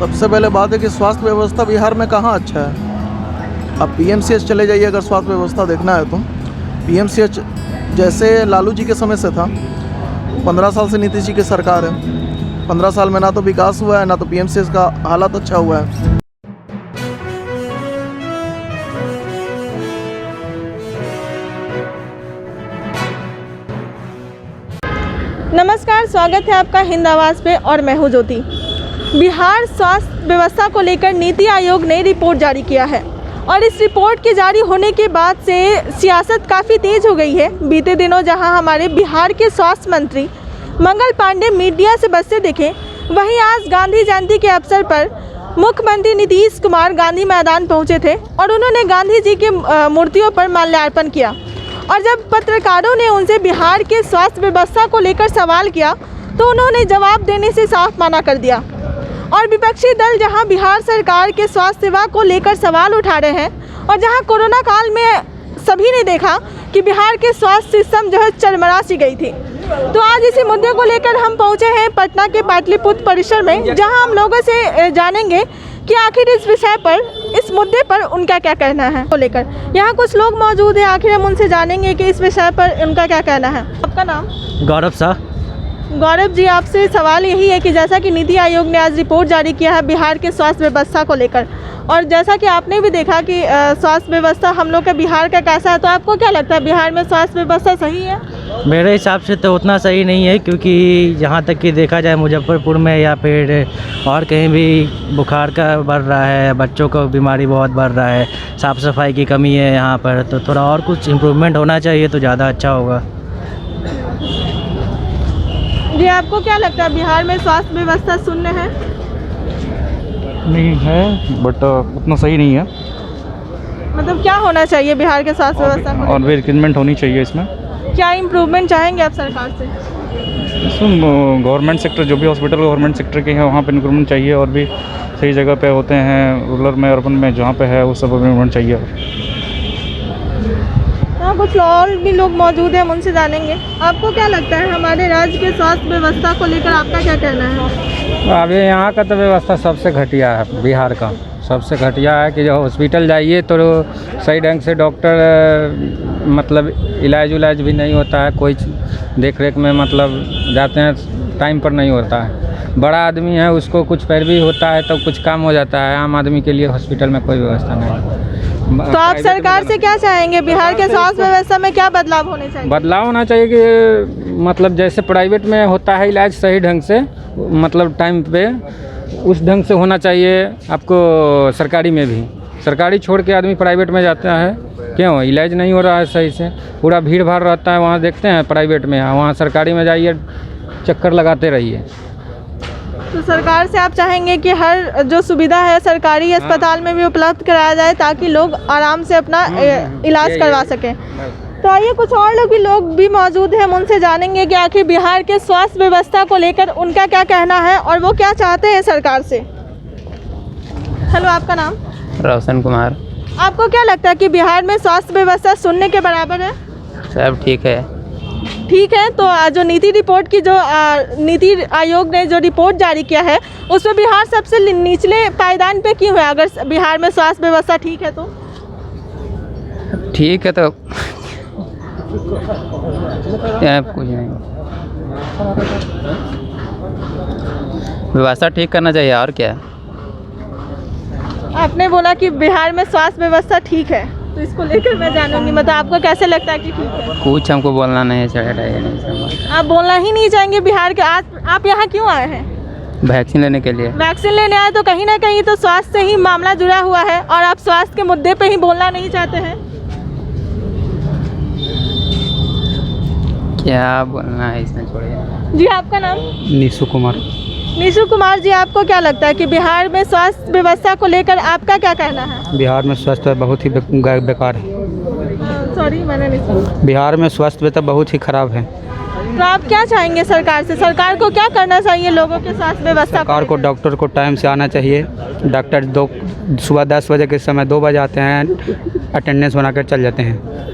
सबसे पहले बात है कि स्वास्थ्य व्यवस्था बिहार में कहाँ अच्छा है। आप पीएमसीएच चले जाइए, अगर स्वास्थ्य व्यवस्था देखना है तो पीएमसीएच जैसे लालू जी के समय से था। 15 साल से नीतीश जी की सरकार है। 15 साल में ना तो विकास हुआ है, ना तो पीएमसीएच का हालत अच्छा हुआ है। नमस्कार, स्वागत है आपका हिंद आवाज़ पे और मैं हूँ ज्योति। बिहार स्वास्थ्य व्यवस्था को लेकर नीति आयोग ने रिपोर्ट जारी किया है और इस रिपोर्ट के जारी होने के बाद से सियासत काफ़ी तेज़ हो गई है। बीते दिनों जहां हमारे बिहार के स्वास्थ्य मंत्री मंगल पांडे मीडिया से बसते दिखे, वहीं आज गांधी जयंती के अवसर पर मुख्यमंत्री नीतीश कुमार गांधी मैदान पहुँचे थे और उन्होंने गांधी जी की मूर्तियों पर माल्यार्पण किया। और जब पत्रकारों ने उनसे बिहार के स्वास्थ्य व्यवस्था को लेकर सवाल किया तो उन्होंने जवाब देने से साफ मना कर दिया। और विपक्षी दल जहां बिहार सरकार के स्वास्थ्य सेवा को लेकर सवाल उठा रहे हैं और जहां कोरोना काल में सभी ने देखा कि बिहार के स्वास्थ्य सिस्टम जो है चरमरा सी गई थी, तो आज इसी मुद्दे को लेकर हम पहुंचे हैं पटना के पाटलिपुत्र परिसर में, जहां हम लोगों से जानेंगे कि आखिर इस विषय पर, इस मुद्दे पर उनका क्या कहना है को लेकर। यहाँ कुछ लोग मौजूद हैं, आखिर हम उनसे जानेंगे कि इस विषय पर उनका क्या कहना है। आपका नाम? गौरव शाह। गौरव जी, आपसे सवाल यही है कि जैसा कि नीति आयोग ने आज रिपोर्ट जारी किया है बिहार के स्वास्थ्य व्यवस्था को लेकर, और जैसा कि आपने भी देखा कि स्वास्थ्य व्यवस्था हम लोग का बिहार का कैसा है, तो आपको क्या लगता है बिहार में स्वास्थ्य व्यवस्था सही है? मेरे हिसाब से तो उतना सही नहीं है, क्योंकि जहाँ तक कि देखा जाए मुजफ्फरपुर में या फिर और कहीं भी बुखार का बढ़ रहा है, बच्चों को बीमारी बहुत बढ़ रहा है, साफ़ सफाई की कमी है यहाँ पर, तो थोड़ा और कुछ इम्प्रूवमेंट होना चाहिए तो ज़्यादा अच्छा होगा। जी, आपको क्या लगता है बिहार में स्वास्थ्य व्यवस्था शून्य है? नहीं है, बट उतना सही नहीं है। मतलब क्या होना चाहिए बिहार के स्वास्थ्य व्यवस्था को? और भी रिक्रूटमेंट होनी चाहिए इसमें। क्या इम्प्रूवमेंट चाहेंगे आप सरकार से? इसमें गवर्नमेंट सेक्टर, जो भी हॉस्पिटल गवर्नमेंट सेक्टर के हैं वहाँ पे इम्प्रूवमेंट चाहिए, और भी सही जगह पे होते हैं, रूरल में, अर्बन में, जहाँ पे है वो सब इम्प्रूवमेंट चाहिए। हाँ, कुछ और भी लोग मौजूद हैं, हम उनसे जानेंगे। आपको क्या लगता है हमारे राज्य के स्वास्थ्य व्यवस्था को लेकर आपका क्या कहना है? अभी यहाँ का तो व्यवस्था सबसे घटिया है, बिहार का सबसे घटिया है कि जो हॉस्पिटल जाइए तो सही ढंग से डॉक्टर मतलब इलाज भी नहीं होता है, कोई देख रेख में मतलब जाते हैं टाइम पर नहीं होता है। बड़ा आदमी है उसको कुछ पैर भी होता है तो कुछ काम हो जाता है, आम आदमी के लिए हॉस्पिटल में कोई व्यवस्था नहीं। तो आप सरकार से क्या चाहेंगे, बिहार के स्वास्थ्य व्यवस्था में क्या बदलाव होने चाहिए? बदलाव होना चाहिए कि मतलब जैसे प्राइवेट में होता है इलाज सही ढंग से, मतलब टाइम पे, उस ढंग से होना चाहिए आपको सरकारी में भी। सरकारी छोड़ के आदमी प्राइवेट में जाता है, क्यों? इलाज नहीं हो रहा है सही से, पूरा भीड़ भाड़ रहता है वहाँ, देखते हैं प्राइवेट में, वहाँ सरकारी में जाइए चक्कर लगाते रहिए। तो सरकार से आप चाहेंगे कि हर जो सुविधा है सरकारी अस्पताल में भी उपलब्ध कराया जाए ताकि लोग आराम से अपना इलाज करवा सकें। तो आइए कुछ और लोग भी मौजूद हैं, हम उनसे जानेंगे कि आखिर बिहार के स्वास्थ्य व्यवस्था को लेकर उनका क्या कहना है और वो क्या चाहते हैं सरकार से। हेलो, आपका नाम? रोशन कुमार। आपको क्या लगता है कि बिहार में स्वास्थ्य व्यवस्था शून्य के बराबर है? सब ठीक है। ठीक है, तो जो नीति आयोग ने जो रिपोर्ट जारी किया है उसमें बिहार सबसे निचले पायदान पे क्यों है? अगर बिहार में स्वास्थ्य व्यवस्था ठीक है तो ठीक है, तो कुछ नहीं, व्यवस्था ठीक करना चाहिए और क्या। आपने बोला कि बिहार में स्वास्थ्य व्यवस्था ठीक है, तो इसको लेकर मैं जानूंगी, मतलब आपको कैसे लगता है कि ठीक है? कुछ हमको बोलना नहीं चाहिए। आप बोलना ही नहीं चाहेंगे बिहार के? आज आप यहाँ क्यों आए हैं? वैक्सीन लेने के लिए। वैक्सीन लेने आए, तो कहीं ना कहीं तो स्वास्थ्य से ही मामला जुड़ा हुआ है और आप स्वास्थ्य के मुद्दे पे ही बोलना नहीं चाहते हैं? क्या बोलना है इसमें, छोड़िए। जी, आपका नाम? नीशु कुमार। नीशु कुमार जी, आपको क्या लगता है कि बिहार में स्वास्थ्य व्यवस्था को लेकर आपका क्या कहना है? बिहार में स्वास्थ्य बहुत ही बेकार है। सॉरी, मैंने नहीं सुना। बिहार में स्वास्थ्य व्यवस्था बहुत ही खराब है। तो आप क्या चाहेंगे सरकार से? सरकार को क्या करना चाहिए लोगों के स्वास्थ्य व्यवस्था? सरकार को डॉक्टर को टाइम से आना चाहिए। डॉक्टर सुबह 10 बजे के समय 2 बजे आते हैं, अटेंडेंस बनाकर चल जाते हैं।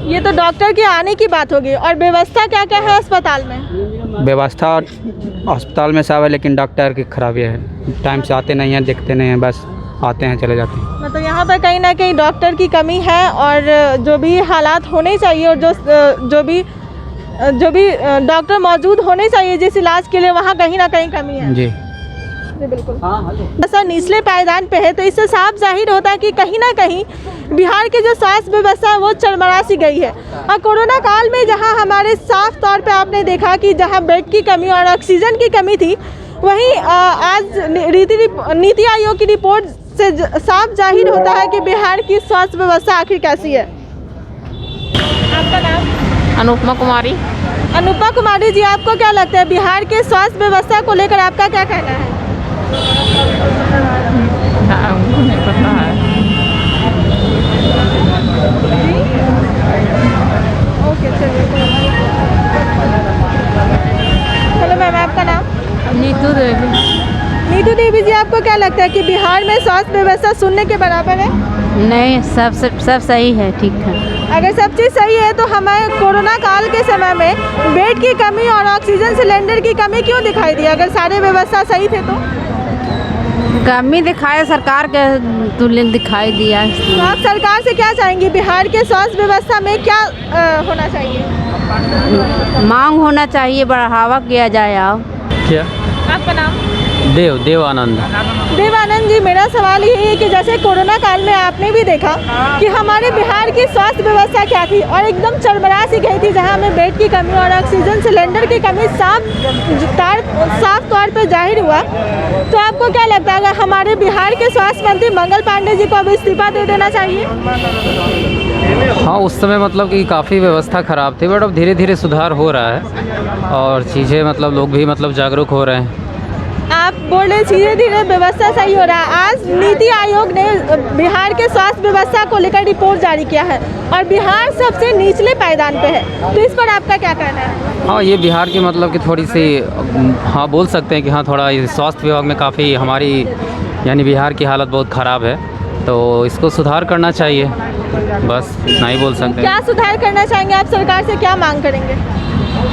ये तो डॉक्टर के आने की बात होगी, और व्यवस्था क्या क्या है अस्पताल में? व्यवस्था अस्पताल में सब है, लेकिन डॉक्टर की खराबी है, टाइम से आते नहीं हैं, देखते नहीं हैं, बस आते हैं चले जाते हैं। मतलब यहाँ पर कहीं ना कहीं डॉक्टर की कमी है और जो भी हालात होने चाहिए और जो भी डॉक्टर मौजूद होने चाहिए जिस इलाज के लिए, वहाँ कहीं ना कहीं कमी है। जी बिल्कुल। ऐसा निचले पायदान पे है, तो इससे साफ जाहिर होता है कि कहीं ना कहीं बिहार की जो स्वास्थ्य व्यवस्था है वो चरमरा सी गई है। और कोरोना काल में जहां हमारे साफ तौर पे आपने देखा कि जहां बेड की कमी और ऑक्सीजन की कमी थी, वहीं आज नीति आयोग की रिपोर्ट से साफ जाहिर होता है कि बिहार की स्वास्थ्य व्यवस्था आखिर कैसी है। आपका नाम? अनुपमा कुमारी। अनुपमा कुमारी जी, आपको क्या लगता है बिहार के स्वास्थ्य व्यवस्था को लेकर आपका क्या कहना है? नहीं पता है। ओके, चलिए। हेलो मैम, आपका नाम? नीतू देवी। नीतू देवी जी, आपको क्या लगता है कि बिहार में स्वास्थ्य व्यवस्था सुनने के बराबर है? नहीं, सब सही है, ठीक है। अगर सब चीज़ सही है तो हमें कोरोना काल के समय में बेड की कमी और ऑक्सीजन सिलेंडर की कमी क्यों दिखाई दी? अगर सारे व्यवस्था सही थे तो कमी दिखाए सरकार के तुल्य दिखाई दिया। तो आप सरकार से क्या चाहेंगे? बिहार के स्वास्थ्य व्यवस्था में क्या होना चाहिए? मांग होना चाहिए, बढ़ावा किया जाए। आओ। क्या? आपका नाम? देवानंद। देवानंद जी, मेरा सवाल ये है कि जैसे कोरोना काल में आपने भी देखा कि हमारे बिहार की स्वास्थ्य व्यवस्था क्या थी और एकदम चरमरा सी गई थी, जहां हमें बेड की कमी और ऑक्सीजन सिलेंडर की कमी साफ तौर पर जाहिर हुआ। तो आपको क्या लगता है अगर हमारे बिहार के स्वास्थ्य मंत्री मंगल पांडे जी को अब इस्तीफा दे देना चाहिए? हाँ, उस समय मतलब कि काफ़ी व्यवस्था ख़राब थी, बट अब धीरे धीरे सुधार हो रहा है और चीज़ें मतलब लोग भी मतलब जागरूक हो रहे हैं। आप बोल रहे धीरे धीरे व्यवस्था सही हो रहा है। आज नीति आयोग ने बिहार के स्वास्थ्य व्यवस्था को लेकर रिपोर्ट जारी किया है और बिहार सबसे निचले पायदान पे है, तो इस पर आपका क्या कहना है? हाँ, ये बिहार की मतलब कि थोड़ी सी, हाँ बोल सकते हैं कि हाँ थोड़ा स्वास्थ्य विभाग में काफ़ी हमारी यानी बिहार की हालत बहुत ख़राब है, तो इसको सुधार करना चाहिए, बस इतना ही बोल सकते हैं। क्या सुधार करना चाहेंगे आप? सरकार से क्या मांग करेंगे?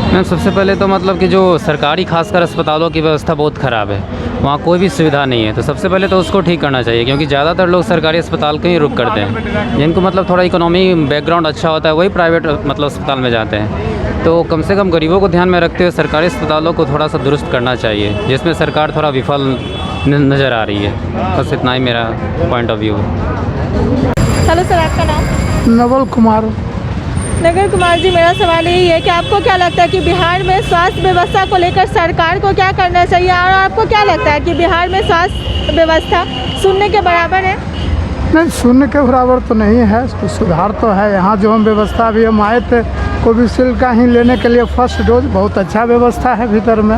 मैम, सबसे पहले तो मतलब कि जो सरकारी खासकर अस्पतालों की व्यवस्था बहुत ख़राब है, वहाँ कोई भी सुविधा नहीं है, तो सबसे पहले तो उसको ठीक करना चाहिए, क्योंकि ज़्यादातर लोग सरकारी अस्पताल को ही रुक करते हैं। जिनको मतलब थोड़ा इकोनॉमी बैकग्राउंड अच्छा होता है वही प्राइवेट मतलब अस्पताल में जाते हैं। तो कम से कम गरीबों को ध्यान में रखते हुए सरकारी अस्पतालों को थोड़ा सा दुरुस्त करना चाहिए, जिसमें सरकार थोड़ा विफल नज़र आ रही है। बस इतना ही मेरा पॉइंट ऑफ व्यू है। हेलो सर, आपका नाम? नवल कुमार। नगर कुमार जी, मेरा सवाल यही है कि आपको क्या लगता है कि बिहार में स्वास्थ्य व्यवस्था को लेकर सरकार को क्या करना चाहिए और आपको क्या लगता है कि बिहार में स्वास्थ्य व्यवस्था सुनने के बराबर है? नहीं, सुनने के बराबर तो नहीं है, तो सुधार तो है। यहाँ जो हम व्यवस्था अभी हम आए थे कोविशील्ड का ही लेने के लिए फर्स्ट डोज, बहुत अच्छा व्यवस्था है भीतर में,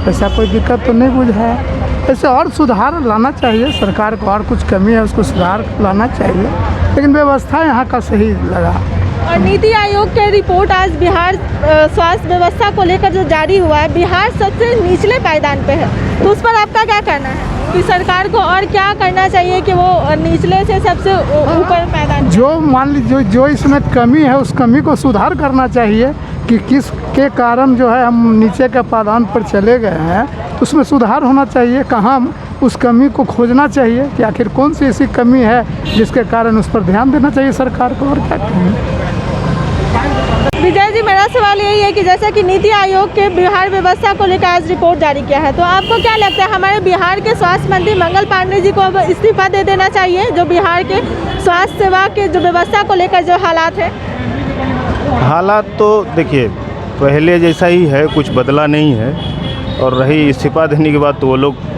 ऐसा कोई दिक्कत तो नहीं बुझा है। ऐसे और सुधार लाना चाहिए सरकार को, और कुछ कमी है उसको सुधार लाना चाहिए, लेकिन व्यवस्था यहाँ का सही लगा। और नीति आयोग की रिपोर्ट आज बिहार स्वास्थ्य व्यवस्था को लेकर जो जारी हुआ है, बिहार सबसे निचले पायदान पे है, तो उस पर आपका क्या कहना है कि सरकार को और क्या करना चाहिए कि वो निचले से सबसे ऊपर पायदान? जो मान लीजिए जो इसमें कमी है उस कमी को सुधार करना चाहिए कि किस के कारण जो है हम नीचे के पायदान पर चले गए हैं, उसमें सुधार होना चाहिए। कहाँ उस कमी को खोजना चाहिए कि आखिर कौन सी ऐसी कमी है जिसके कारण उस पर ध्यान देना चाहिए सरकार को, और क्या कहें। विजय जी, मेरा सवाल यही है कि जैसा कि नीति आयोग के बिहार व्यवस्था को लेकर आज रिपोर्ट जारी किया है, तो आपको क्या लगता है हमारे बिहार के स्वास्थ्य मंत्री मंगल पांडे जी को अब इस्तीफा दे देना चाहिए, जो बिहार के स्वास्थ्य सेवा के जो व्यवस्था को लेकर जो हालात है? हालात तो देखिए पहले जैसा ही है, कुछ बदला नहीं है, और रही इस्तीफा देने के बाद तो वो लोग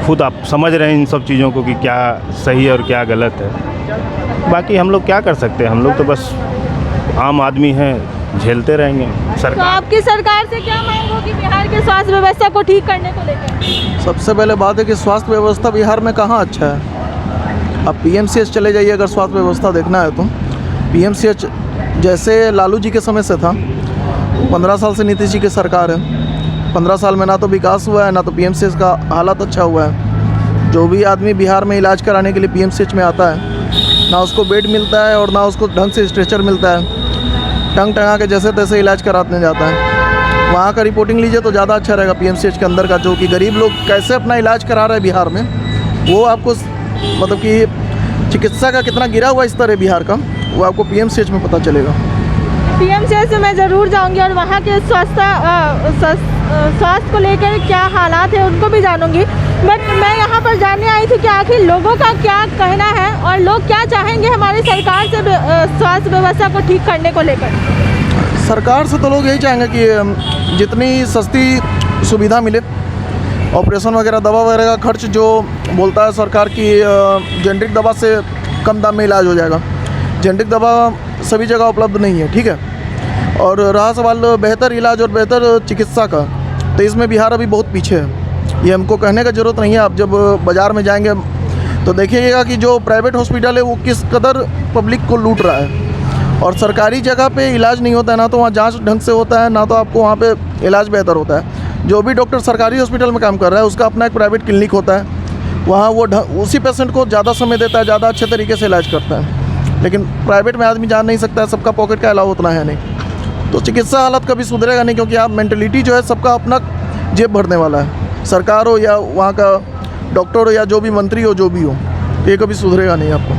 खुद आप समझ रहे हैं इन सब चीज़ों को कि क्या सही है और क्या गलत है। बाकी हम लोग क्या कर सकते हैं, हम लोग तो बस आम आदमी हैं, झेलते रहेंगे। तो आपकी सरकार से क्या मांग होगी बिहार के स्वास्थ्य व्यवस्था को ठीक करने को लेकर? सबसे पहले बात है कि स्वास्थ्य व्यवस्था बिहार में कहाँ अच्छा है। आप पीएमसीएच चले जाइए, अगर स्वास्थ्य व्यवस्था देखना है तो पीएमसीएच जैसे लालू जी के समय से था, 15 साल से नीतीश जी की सरकार है, 15 साल में ना तो विकास हुआ है ना तो पीएमसीएच का हालत अच्छा हुआ है। जो भी आदमी बिहार में इलाज कराने के लिए पीएमसीएच में आता है, ना उसको बेड मिलता है और ना उसको ढंग से स्ट्रेचर मिलता है, टंग टंगा के जैसे तैसे इलाज कराने जाता है। वहाँ का रिपोर्टिंग लीजिए तो ज़्यादा अच्छा रहेगा। पीएमसीएच के अंदर का जो कि गरीब लोग कैसे अपना इलाज करा रहे हैं बिहार में, वो आपको मतलब कि चिकित्सा का कितना गिरा हुआ स्तर है बिहार का, वो आपको पीएमसीएच में पता चलेगा। पीएमसीएच में ज़रूर जाऊंगी और वहाँ के स्वास्थ्य को लेकर क्या हालात है उनको भी जानूंगी। बट मैं यहाँ पर जानने आई थी कि आखिर लोगों का क्या कहना है और लोग क्या चाहेंगे हमारी सरकार से स्वास्थ्य व्यवस्था को ठीक करने को लेकर। सरकार से तो लोग यही चाहेंगे कि जितनी सस्ती सुविधा मिले, ऑपरेशन वगैरह दवा वगैरह का खर्च जो बोलता है सरकार की जेनरिक दवा से कम दाम में इलाज हो जाएगा। जेनरिक दवा सभी जगह उपलब्ध नहीं है, ठीक है। और रहा सवाल बेहतर इलाज और बेहतर चिकित्सा का, तो इसमें बिहार अभी बहुत पीछे है। ये हमको कहने का ज़रूरत नहीं है। आप जब बाज़ार में जाएंगे तो देखिएगा कि जो प्राइवेट हॉस्पिटल है वो किस कदर पब्लिक को लूट रहा है, और सरकारी जगह पे इलाज नहीं होता है, ना तो वहाँ जांच ढंग से होता है, ना तो आपको वहाँ पे इलाज बेहतर होता है। जो भी डॉक्टर सरकारी हॉस्पिटल में काम कर रहा है उसका अपना एक प्राइवेट क्लिनिक होता है, वहाँ वो उसी पेशेंट को ज़्यादा समय देता है, ज़्यादा अच्छे तरीके से इलाज करता है। लेकिन प्राइवेट में आदमी जान नहीं सकता है, सबका पॉकेट का अलावा उतना है नहीं, तो चिकित्सा हालत कभी सुधरेगा नहीं, क्योंकि आप मेंटलिटी जो है सबका अपना जेब भरने वाला है। सरकार हो या वहाँ का डॉक्टर हो या जो भी मंत्री हो, जो भी हो, ये कभी सुधरेगा नहीं आपको।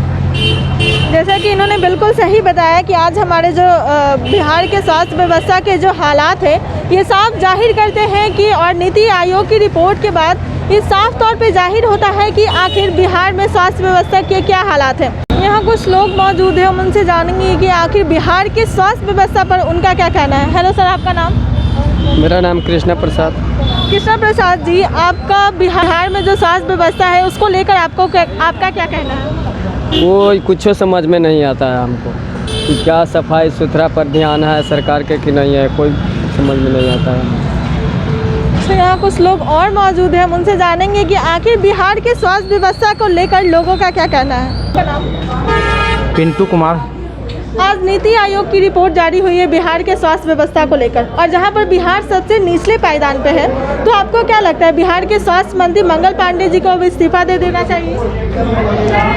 जैसा कि इन्होंने बिल्कुल सही बताया कि आज हमारे जो बिहार के स्वास्थ्य व्यवस्था के जो हालात हैं ये साफ जाहिर करते हैं कि, और नीति आयोग की रिपोर्ट के बाद ये साफ तौर पे जाहिर होता है कि आखिर बिहार में स्वास्थ्य व्यवस्था के क्या हालात हैं। यहाँ कुछ लोग मौजूद हैं, हम उनसे जानेंगे कि आखिर बिहार के स्वास्थ्य व्यवस्था पर उनका क्या कहना है। हेलो सर, आपका नाम? मेरा नाम कृष्णा प्रसाद। कृष्णा प्रसाद जी, आपका बिहार में जो स्वास्थ्य व्यवस्था है उसको लेकर आपका क्या कहना है? वो कुछ समझ में नहीं आता है हमको कि क्या सफाई सुथरा पर ध्यान है सरकार के कि नहीं है, कोई समझ में नहीं आता है। तो यहाँ कुछ लोग और मौजूद हैं, हम उनसे जानेंगे कि आखिर बिहार के स्वास्थ्य व्यवस्था को लेकर लोगों का क्या कहना है। पिंटू कुमार। आज नीति आयोग की रिपोर्ट जारी हुई है बिहार के स्वास्थ्य व्यवस्था को लेकर, और जहां पर बिहार सबसे निचले पायदान पे है, तो आपको क्या लगता है बिहार के स्वास्थ्य मंत्री मंगल पांडे जी को अब इस्तीफा दे देना चाहिए?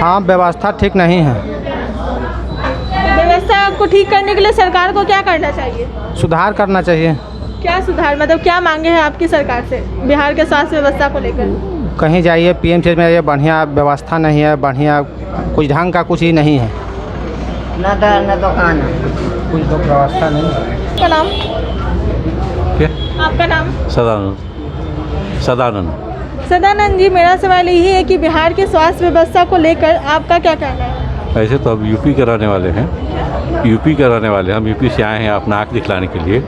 हाँ, व्यवस्था ठीक नहीं है। व्यवस्था को ठीक करने के लिए सरकार को क्या करना चाहिए? सुधार करना चाहिए। क्या सुधार, मतलब क्या मांगे हैं आपकी सरकार से बिहार के स्वास्थ्य व्यवस्था को लेकर? कहीं जाइए पीएमसीएच में, ये बढ़िया व्यवस्था नहीं है, बढ़िया कुछ ढंग का कुछ ही नहीं है, न दुकान कुछ तो व्यवस्था नहीं है। आपका नाम? क्या? आपका नाम? सदानंद। सदानंद जी, मेरा सवाल यही है कि बिहार के स्वास्थ्य व्यवस्था को लेकर आपका क्या कहना है? ऐसे तो अब यूपी के रहने वाले हैं, हम यूपी से आए हैं अपना आँख दिखलाने के लिए।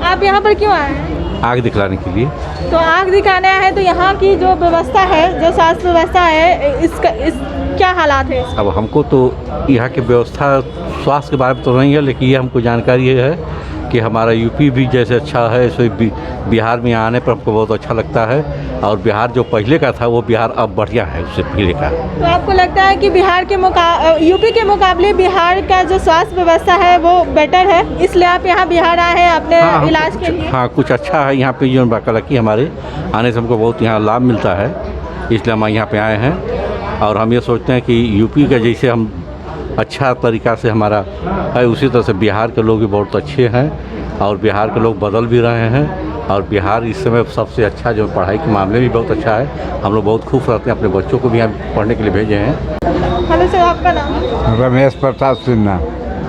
आप यहाँ पर क्यों आए हैं? आँख दिखलाने के लिए। तो आँख दिखाने आए हैं, तो यहाँ की जो व्यवस्था है, जो स्वास्थ्य व्यवस्था है, इस क्या हालात है? अब हमको तो यहाँ की व्यवस्था स्वास्थ्य के बारे में तो नहीं है, लेकिन ये हमको जानकारी ये है कि हमारा यूपी भी जैसे अच्छा है, ऐसे बिहार में आने पर हमको बहुत अच्छा लगता है। और बिहार जो पहले का था वो बिहार अब बढ़िया है उससे पहले का। तो आपको लगता है कि बिहार के यूपी के मुकाबले बिहार का जो स्वास्थ्य व्यवस्था है वो बेटर है, इसलिए आप यहाँ बिहार आए हैं अपने इलाज के लिए? हाँ, कुछ अच्छा है यहाँ पे, जो बाकी हमारे आने से हमको बहुत यहाँ लाभ मिलता है, इसलिए हम यहाँ पे आए हैं। और हम ये सोचते हैं कि यूपी का जैसे हम अच्छा तरीक़ा से हमारा है, उसी तरह से बिहार के लोग भी बहुत अच्छे हैं, और बिहार के लोग बदल भी रहे हैं। और बिहार इस समय सबसे अच्छा जो पढ़ाई के मामले भी बहुत अच्छा है, हम लोग बहुत खुश रहते हैं, अपने बच्चों को भी यहाँ पढ़ने के लिए भेजे हैं। हेलो सर, आपका नाम? रमेश प्रसाद सिन्हा।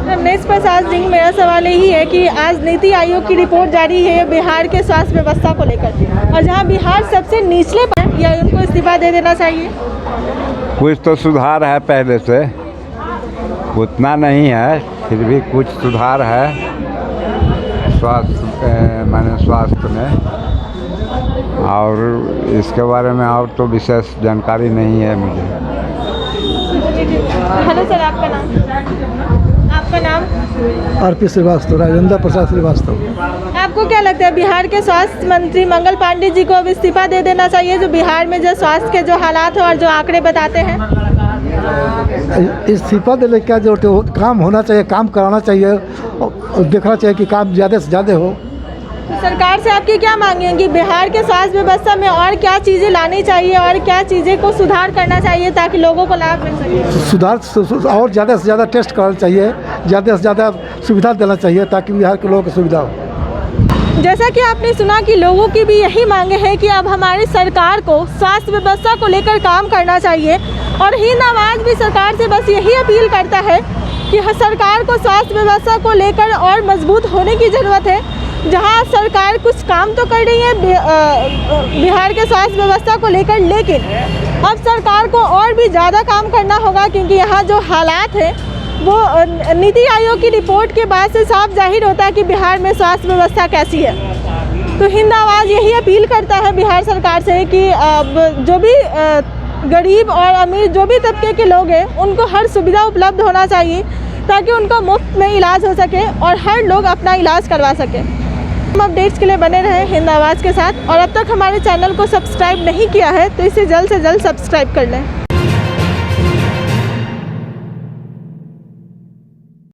रमेश प्रसाद जी, मेरा सवाल यही है कि आज नीति आयोग की रिपोर्ट जारी है बिहार के स्वास्थ्य व्यवस्था को लेकर, और जहाँ बिहार सबसे निचले पर, या उनको इस्तीफा दे देना चाहिए? कुछ तो सुधार है पहले से, उतना नहीं है, फिर भी कुछ सुधार है स्वास्थ्य में, और इसके बारे में और तो विशेष जानकारी नहीं है मुझे। हेलो सर, आपका नाम? आपका नाम? आरपी श्रीवास्तव, राजेंद्र प्रसाद श्रीवास्तव। आपको क्या लगता है बिहार के स्वास्थ्य मंत्री मंगल पांडे जी को अब इस्तीफा दे देना चाहिए, जो बिहार में जो स्वास्थ्य के जो हालात हैं और जो आंकड़े बताते हैं? इस्तीफा देने का जो काम होना चाहिए, काम कराना चाहिए, और देखना चाहिए कि काम ज़्यादा से ज़्यादा हो। तो सरकार से आपकी क्या मांगे हैं कि बिहार के स्वास्थ्य व्यवस्था में और क्या चीज़ें लानी चाहिए और क्या चीज़ें को सुधार करना चाहिए ताकि लोगों को लाभ मिल सके? सुधार और ज़्यादा से ज़्यादा टेस्ट कराना चाहिए, ज़्यादा से ज़्यादा सुविधा देना चाहिए ताकि बिहार के लोगों को सुविधा हो। जैसा कि आपने सुना कि लोगों की भी यही मांगे हैं कि अब हमारी सरकार को स्वास्थ्य व्यवस्था को लेकर काम करना चाहिए और हिंद आवाज़ भी सरकार से बस यही अपील करता है कि सरकार को स्वास्थ्य व्यवस्था को लेकर और मजबूत होने की ज़रूरत है। जहां सरकार कुछ काम तो कर रही है बिहार के स्वास्थ्य व्यवस्था को लेकर, लेकिन अब सरकार को और भी ज़्यादा काम करना होगा क्योंकि यहाँ जो हालात हैं वो नीति आयोग की रिपोर्ट के बाद से साफ जाहिर होता है कि बिहार में स्वास्थ्य व्यवस्था कैसी है। तो हिंद आवाज़ यही अपील करता है बिहार सरकार से कि जो भी गरीब और अमीर जो भी तबके के लोग हैं उनको हर सुविधा उपलब्ध होना चाहिए ताकि उनका मुफ्त में इलाज हो सके और हर लोग अपना इलाज करवा सकें। हम अपडेट्स के लिए बने रहें हिंद आवाज़ के साथ और अब तक हमारे चैनल को सब्सक्राइब नहीं किया है तो इसे जल्द से जल्द सब्सक्राइब कर लें।